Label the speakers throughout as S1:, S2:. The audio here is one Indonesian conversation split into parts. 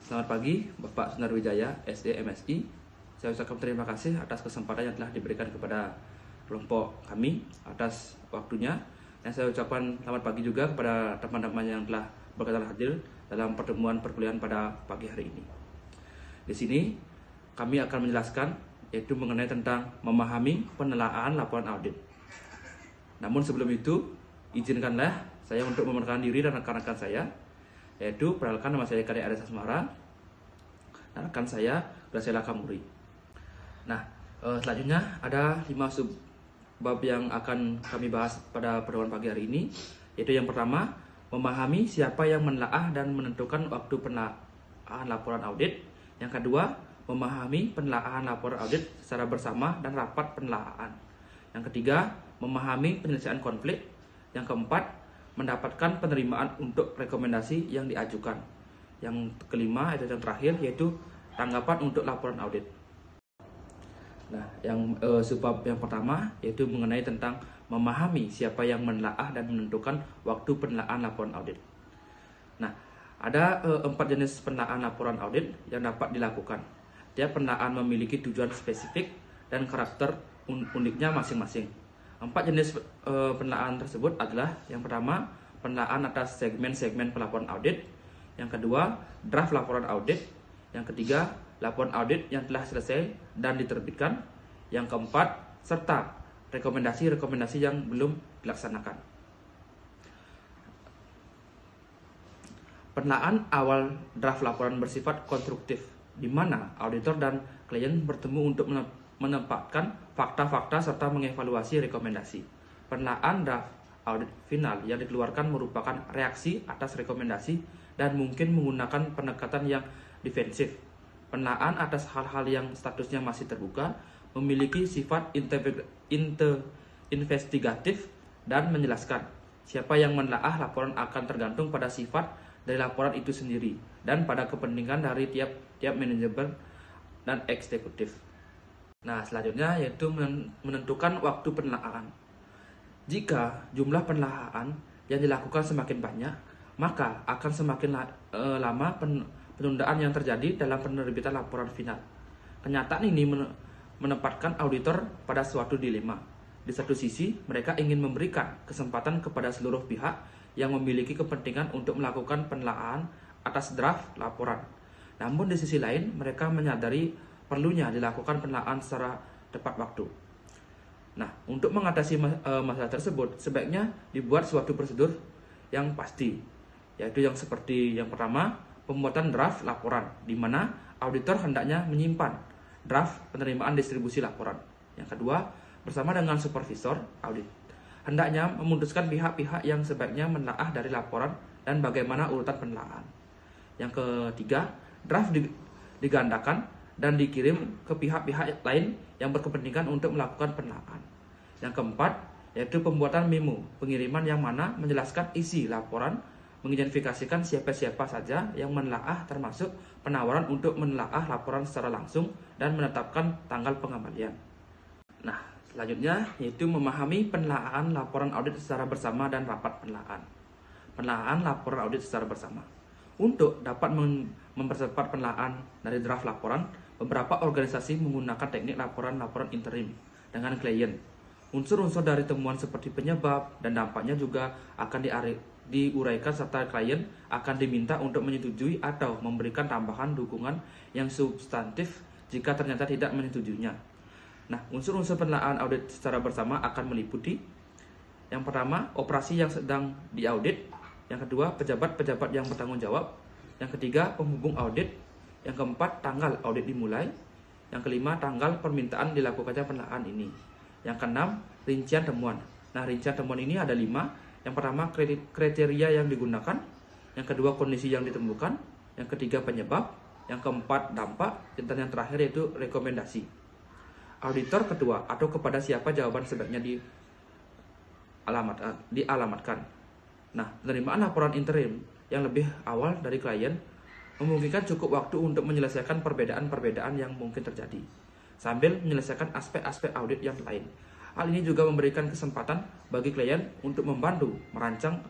S1: Selamat pagi, Bapak Sunarwijaya, SE MSI. Saya ucapkan terima kasih atas kesempatan yang telah diberikan kepada kelompok kami atas waktunya. Dan saya ucapkan selamat pagi juga kepada teman-teman yang telah berkenan hadir dalam pertemuan perkuliahan pada pagi hari ini. Di sini kami akan menjelaskan yaitu mengenai tentang memahami penelaahan laporan audit. Namun sebelum itu, izinkanlah saya untuk memperkenalkan diri dan rekan-rekan saya, yaitu perkenalkan nama saya Kadek Aris Asmara dan rekan saya Graciela Kamuri. Nah, selanjutnya ada 5 subbab yang akan kami bahas pada pertemuan pagi hari ini, yaitu yang pertama, memahami siapa yang menelaah dan menentukan waktu penelaahan laporan audit. Yang kedua, memahami penelaahan laporan audit secara bersama dan rapat penelaahan. Yang ketiga, memahami penyelesaian konflik. Yang keempat, mendapatkan penerimaan untuk rekomendasi yang diajukan. Yang kelima, itu yang terakhir, yaitu tanggapan untuk laporan audit. Nah, yang subbab yang pertama yaitu mengenai tentang memahami siapa yang menelaah dan menentukan waktu penelaahan laporan audit. Nah, ada 4 jenis penelaahan laporan audit yang dapat dilakukan. Tiap penelaahan memiliki tujuan spesifik dan karakter uniknya masing-masing. 4 jenis penelaahan tersebut adalah yang pertama, penelaahan atas segmen-segmen pelaporan audit. Yang kedua, draft laporan audit. Yang ketiga, laporan audit yang telah selesai dan diterbitkan. Yang keempat, serta rekomendasi-rekomendasi yang belum dilaksanakan. Penelaahan awal draft laporan bersifat konstruktif, di mana auditor dan klien bertemu untuk menempatkan fakta-fakta serta mengevaluasi rekomendasi. Penelaahan draft audit final yang dikeluarkan merupakan reaksi atas rekomendasi dan mungkin menggunakan pendekatan yang defensif. Penelaahan atas hal-hal yang statusnya masih terbuka memiliki sifat investigatif dan menjelaskan. Siapa yang menelaah laporan akan tergantung pada sifat dari laporan itu sendiri dan pada kepentingan dari tiap manajemen dan eksekutif. Nah, selanjutnya yaitu menentukan waktu penelaahan. Jika jumlah penelaahan yang dilakukan semakin banyak, maka akan semakin lama penundaan yang terjadi dalam penerbitan laporan final. Kenyataan ini menempatkan auditor pada suatu dilema. Di satu sisi, mereka ingin memberikan kesempatan kepada seluruh pihak yang memiliki kepentingan untuk melakukan penelaahan atas draft laporan. Namun di sisi lain, mereka menyadari perlunya dilakukan penelaahan secara tepat waktu. Nah, untuk mengatasi masalah tersebut, sebaiknya dibuat suatu prosedur yang pasti, yaitu yang seperti yang pertama, pembuatan draft laporan, di mana auditor hendaknya menyimpan draft penerimaan distribusi laporan. Yang kedua, bersama dengan supervisor audit, hendaknya memutuskan pihak-pihak yang sebaiknya menelaah dari laporan dan bagaimana urutan penelaahan. Yang ketiga, draft digandakan dan dikirim ke pihak-pihak lain yang berkepentingan untuk melakukan penelaahan. Yang keempat, yaitu pembuatan memo pengiriman yang mana menjelaskan isi laporan, mengidentifikasikan siapa-siapa saja yang menelaah termasuk penawaran untuk menelaah laporan secara langsung dan menetapkan tanggal pengembalian. Nah, selanjutnya yaitu memahami penelaahan laporan audit secara bersama dan rapat penelaahan. Penelaahan laporan audit secara bersama. Untuk dapat mempercepat penelaahan dari draft laporan, beberapa organisasi menggunakan teknik laporan-laporan interim dengan klien. Unsur-unsur dari temuan seperti penyebab dan dampaknya juga akan diuraikan serta klien akan diminta untuk menyetujui atau memberikan tambahan dukungan yang substantif jika ternyata tidak menyetujuinya. Nah, unsur-unsur penelaahan audit secara bersama akan meliputi yang pertama, operasi yang sedang diaudit. Yang kedua, pejabat-pejabat yang bertanggung jawab. Yang ketiga, penghubung audit. Yang keempat, tanggal audit dimulai. Yang kelima, tanggal permintaan dilakukannya penelaahan ini. Yang keenam, rincian temuan. Nah, rincian temuan ini ada 5. Yang pertama, kriteria yang digunakan. Yang kedua, kondisi yang ditemukan. Yang ketiga, penyebab. Yang keempat, dampak. Dan yang terakhir yaitu rekomendasi. Auditor kedua atau kepada siapa jawaban sebaiknya dialamatkan. Nah, penerimaan laporan interim yang lebih awal dari klien memungkinkan cukup waktu untuk menyelesaikan perbedaan-perbedaan yang mungkin terjadi, sambil menyelesaikan aspek-aspek audit yang lain. Hal ini juga memberikan kesempatan bagi klien untuk membantu merancang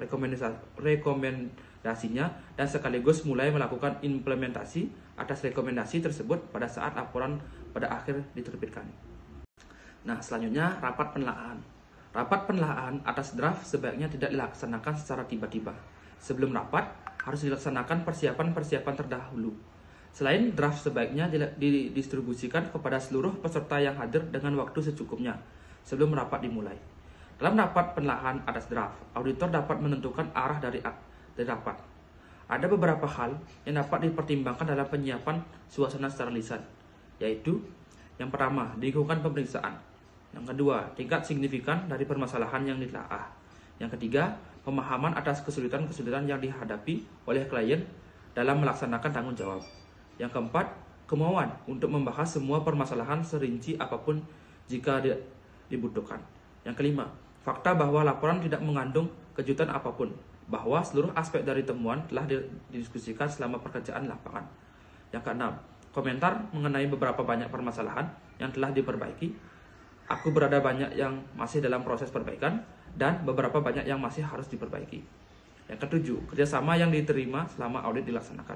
S1: rekomendasinya dan sekaligus mulai melakukan implementasi atas rekomendasi tersebut pada saat laporan pada akhir diterbitkan. Nah, selanjutnya rapat penelaahan. Rapat penelaahan atas draft sebaiknya tidak dilaksanakan secara tiba-tiba. Sebelum rapat, harus dilaksanakan persiapan-persiapan terdahulu. Selain draft sebaiknya didistribusikan kepada seluruh peserta yang hadir dengan waktu secukupnya sebelum rapat dimulai. Dalam rapat penelaahan atas draft, auditor dapat menentukan arah dari rapat. Ada beberapa hal yang dapat dipertimbangkan dalam penyiapan suasana secara lisan, yaitu yang pertama, lingkungan pemeriksaan. Yang kedua, tingkat signifikan dari permasalahan yang ditelaah. Yang ketiga, pemahaman atas kesulitan-kesulitan yang dihadapi oleh klien dalam melaksanakan tanggung jawab. Yang keempat, kemauan untuk membahas semua permasalahan serinci apapun jika dibutuhkan. Yang kelima, fakta bahwa laporan tidak mengandung kejutan apapun, bahwa seluruh aspek dari temuan telah didiskusikan selama pekerjaan lapangan. Yang keenam, komentar mengenai beberapa banyak permasalahan yang telah diperbaiki. Aku berada banyak yang masih dalam proses perbaikan dan beberapa banyak yang masih harus diperbaiki. Yang ketujuh, kerjasama yang diterima selama audit dilaksanakan.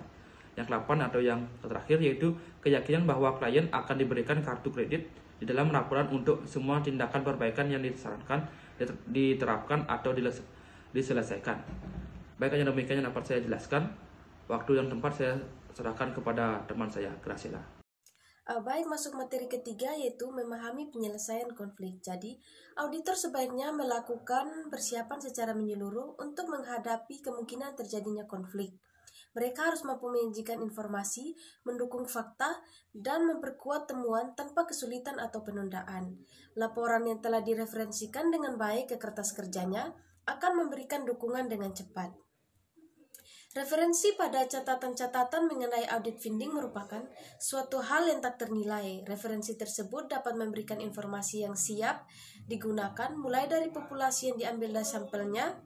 S1: Yang ke-8 atau yang terakhir yaitu keyakinan bahwa klien akan diberikan kartu kredit di dalam laporan untuk semua tindakan perbaikan yang disarankan, diterapkan atau diselesaikan. Baik, hanya demikian yang dapat saya jelaskan. Waktu dan tempat saya serahkan kepada teman saya, Graciela.
S2: Baik, masuk materi ketiga yaitu memahami penyelesaian konflik. Jadi, auditor sebaiknya melakukan persiapan secara menyeluruh untuk menghadapi kemungkinan terjadinya konflik. Mereka harus mampu menyajikan informasi, mendukung fakta, dan memperkuat temuan tanpa kesulitan atau penundaan. Laporan yang telah direferensikan dengan baik ke kertas kerjanya akan memberikan dukungan dengan cepat. Referensi pada catatan-catatan mengenai audit finding merupakan suatu hal yang tak ternilai. Referensi tersebut dapat memberikan informasi yang siap digunakan mulai dari populasi yang diambil dari sampelnya,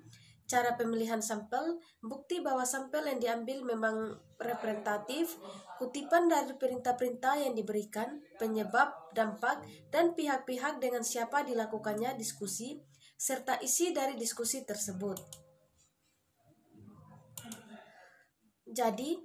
S2: cara pemilihan sampel, bukti bahwa sampel yang diambil memang representatif, kutipan dari perintah-perintah yang diberikan, penyebab, dampak, dan pihak-pihak dengan siapa dilakukannya diskusi, serta isi dari diskusi tersebut. Jadi,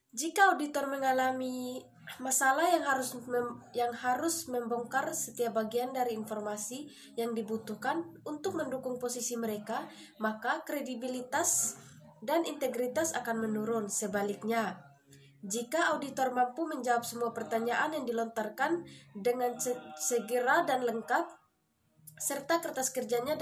S2: jika auditor mengalami masalah yang harus membongkar setiap bagian dari informasi yang dibutuhkan untuk mendukung posisi mereka, maka kredibilitas dan integritas akan menurun. Sebaliknya, jika auditor mampu menjawab semua pertanyaan yang dilontarkan dengan segera dan lengkap, serta kertas kerjanya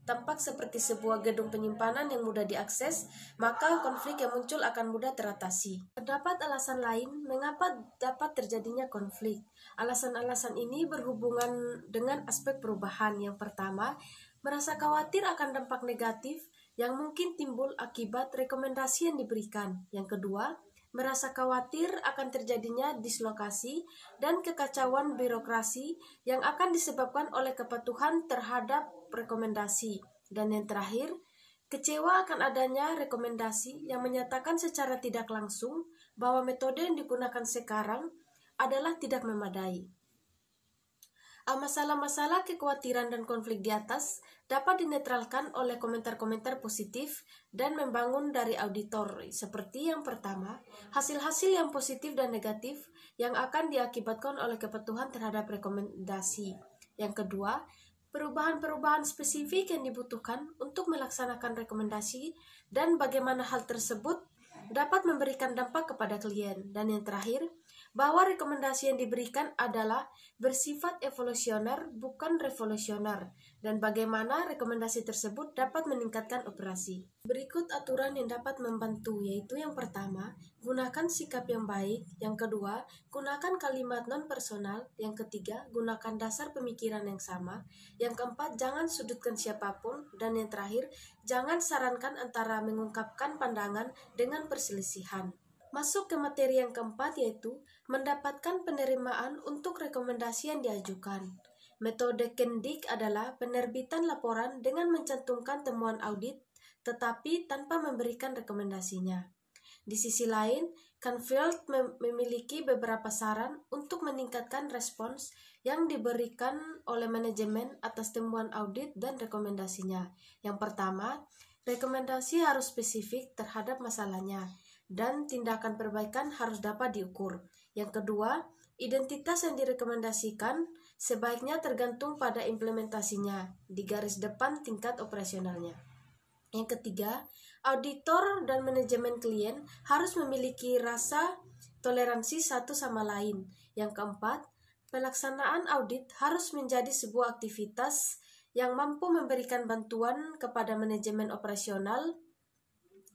S2: tampak seperti sebuah gedung penyimpanan yang mudah diakses, maka konflik yang muncul akan mudah teratasi. Terdapat alasan lain mengapa dapat terjadinya konflik. Alasan-alasan ini berhubungan dengan aspek perubahan. Yang pertama, merasa khawatir akan dampak negatif yang mungkin timbul akibat rekomendasi yang diberikan. Yang kedua, merasa khawatir akan terjadinya dislokasi dan kekacauan birokrasi yang akan disebabkan oleh kepatuhan terhadap rekomendasi. Dan yang terakhir, kecewa akan adanya rekomendasi yang menyatakan secara tidak langsung bahwa metode yang digunakan sekarang adalah tidak memadai. Masalah-masalah kekhawatiran dan konflik di atas dapat dinetralkan oleh komentar-komentar positif dan membangun dari auditor. Seperti yang pertama, hasil-hasil yang positif dan negatif yang akan diakibatkan oleh kepatuhan terhadap rekomendasi. Yang kedua, perubahan-perubahan spesifik yang dibutuhkan untuk melaksanakan rekomendasi dan bagaimana hal tersebut dapat memberikan dampak kepada klien. Dan yang terakhir, bahwa rekomendasi yang diberikan adalah bersifat evolusioner bukan revolusioner, dan bagaimana rekomendasi tersebut dapat meningkatkan operasi. Berikut aturan yang dapat membantu, yaitu yang pertama, gunakan sikap yang baik. Yang kedua, gunakan kalimat non-personal. Yang ketiga, gunakan dasar pemikiran yang sama. Yang keempat, jangan sudutkan siapapun. Dan yang terakhir, jangan sarankan antara mengungkapkan pandangan dengan perselisihan. Masuk ke materi yang keempat, yaitu mendapatkan penerimaan untuk rekomendasi yang diajukan. Metode Kendik adalah penerbitan laporan dengan mencantumkan temuan audit, tetapi tanpa memberikan rekomendasinya. Di sisi lain, Canfield memiliki beberapa saran untuk meningkatkan respons yang diberikan oleh manajemen atas temuan audit dan rekomendasinya. Yang pertama, rekomendasi harus spesifik terhadap masalahnya dan tindakan perbaikan harus dapat diukur. Yang kedua, identitas yang direkomendasikan sebaiknya tergantung pada implementasinya di garis depan tingkat operasionalnya. Yang ketiga, auditor dan manajemen klien harus memiliki rasa toleransi satu sama lain. Yang keempat, pelaksanaan audit harus menjadi sebuah aktivitas yang mampu memberikan bantuan kepada manajemen operasional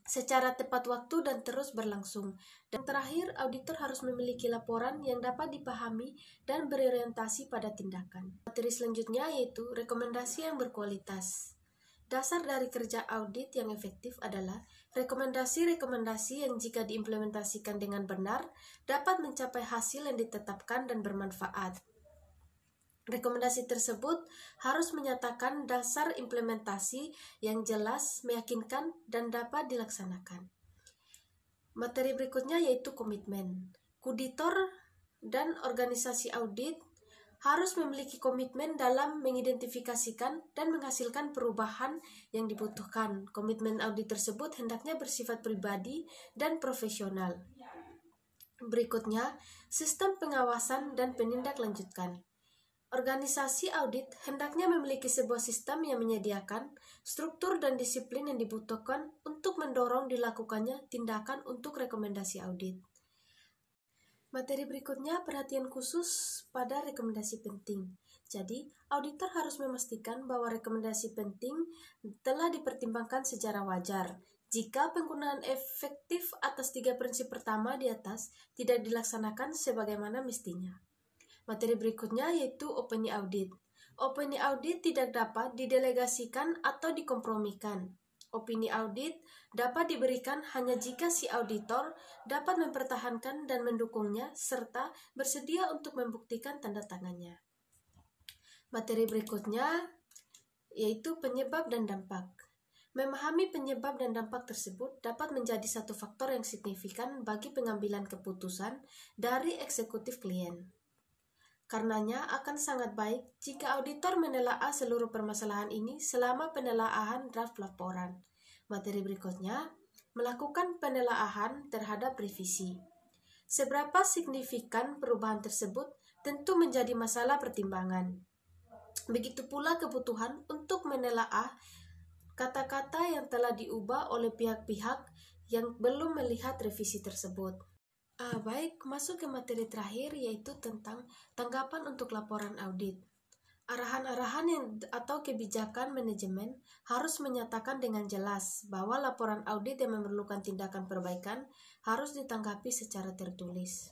S2: secara tepat waktu dan terus berlangsung. Dan terakhir, auditor harus memiliki laporan yang dapat dipahami dan berorientasi pada tindakan. Materi selanjutnya yaitu rekomendasi yang berkualitas. Dasar dari kerja audit yang efektif adalah rekomendasi-rekomendasi yang jika diimplementasikan dengan benar dapat mencapai hasil yang ditetapkan dan bermanfaat. Rekomendasi tersebut harus menyatakan dasar implementasi yang jelas, meyakinkan, dan dapat dilaksanakan. Materi berikutnya yaitu komitmen. Kuditor dan organisasi audit harus memiliki komitmen dalam mengidentifikasikan dan menghasilkan perubahan yang dibutuhkan. Komitmen audit tersebut hendaknya bersifat pribadi dan profesional. Berikutnya, sistem pengawasan dan penindaklanjutan. Organisasi audit hendaknya memiliki sebuah sistem yang menyediakan struktur dan disiplin yang dibutuhkan untuk mendorong dilakukannya tindakan untuk rekomendasi audit. Materi berikutnya perhatian khusus pada rekomendasi penting. Jadi, auditor harus memastikan bahwa rekomendasi penting telah dipertimbangkan secara wajar. Jika penggunaan efektif atas 3 prinsip pertama di atas tidak dilaksanakan sebagaimana mestinya. Materi berikutnya yaitu opini audit. Opini audit tidak dapat didelegasikan atau dikompromikan. Opini audit dapat diberikan hanya jika si auditor dapat mempertahankan dan mendukungnya serta bersedia untuk membuktikan tanda tangannya. Materi berikutnya yaitu penyebab dan dampak. Memahami penyebab dan dampak tersebut dapat menjadi satu faktor yang signifikan bagi pengambilan keputusan dari eksekutif klien. Karenanya akan sangat baik jika auditor menelaah seluruh permasalahan ini selama penelaahan draft laporan. Materi berikutnya, melakukan penelaahan terhadap revisi. Seberapa signifikan perubahan tersebut tentu menjadi masalah pertimbangan. Begitu pula kebutuhan untuk menelaah kata-kata yang telah diubah oleh pihak-pihak yang belum melihat revisi tersebut. Baik, masuk ke materi terakhir yaitu tentang tanggapan untuk laporan audit. Arahan-arahan atau kebijakan manajemen harus menyatakan dengan jelas bahwa laporan audit yang memerlukan tindakan perbaikan harus ditanggapi secara tertulis.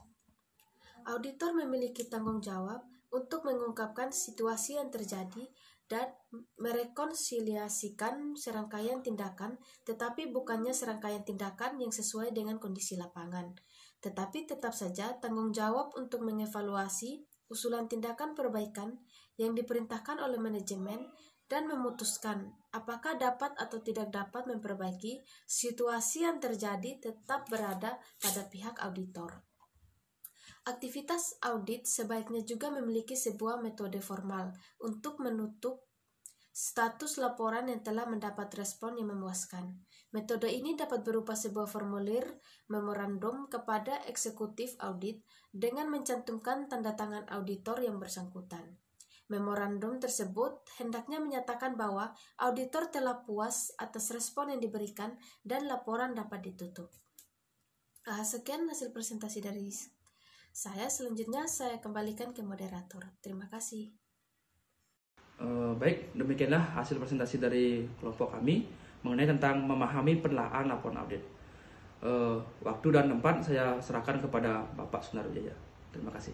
S2: Auditor memiliki tanggung jawab untuk mengungkapkan situasi yang terjadi dan merekonsiliasikan serangkaian tindakan, tetapi bukannya serangkaian tindakan yang sesuai dengan kondisi lapangan. Tetapi tetap saja tanggung jawab untuk mengevaluasi usulan tindakan perbaikan yang diperintahkan oleh manajemen dan memutuskan apakah dapat atau tidak dapat memperbaiki situasi yang terjadi tetap berada pada pihak auditor. Aktivitas audit sebaiknya juga memiliki sebuah metode formal untuk menutup status laporan yang telah mendapat respon yang memuaskan. Metode ini dapat berupa sebuah formulir memorandum kepada eksekutif audit dengan mencantumkan tanda tangan auditor yang bersangkutan. Memorandum tersebut hendaknya menyatakan bahwa auditor telah puas atas respon yang diberikan dan laporan dapat ditutup. Sekian hasil presentasi dari saya. Selanjutnya saya kembalikan ke moderator. Terima kasih.
S1: Baik, demikianlah hasil presentasi dari kelompok kami mengenai tentang memahami penelaahan laporan audit. Waktu dan tempat saya serahkan kepada Bapak Sunarwijaya. Terima kasih.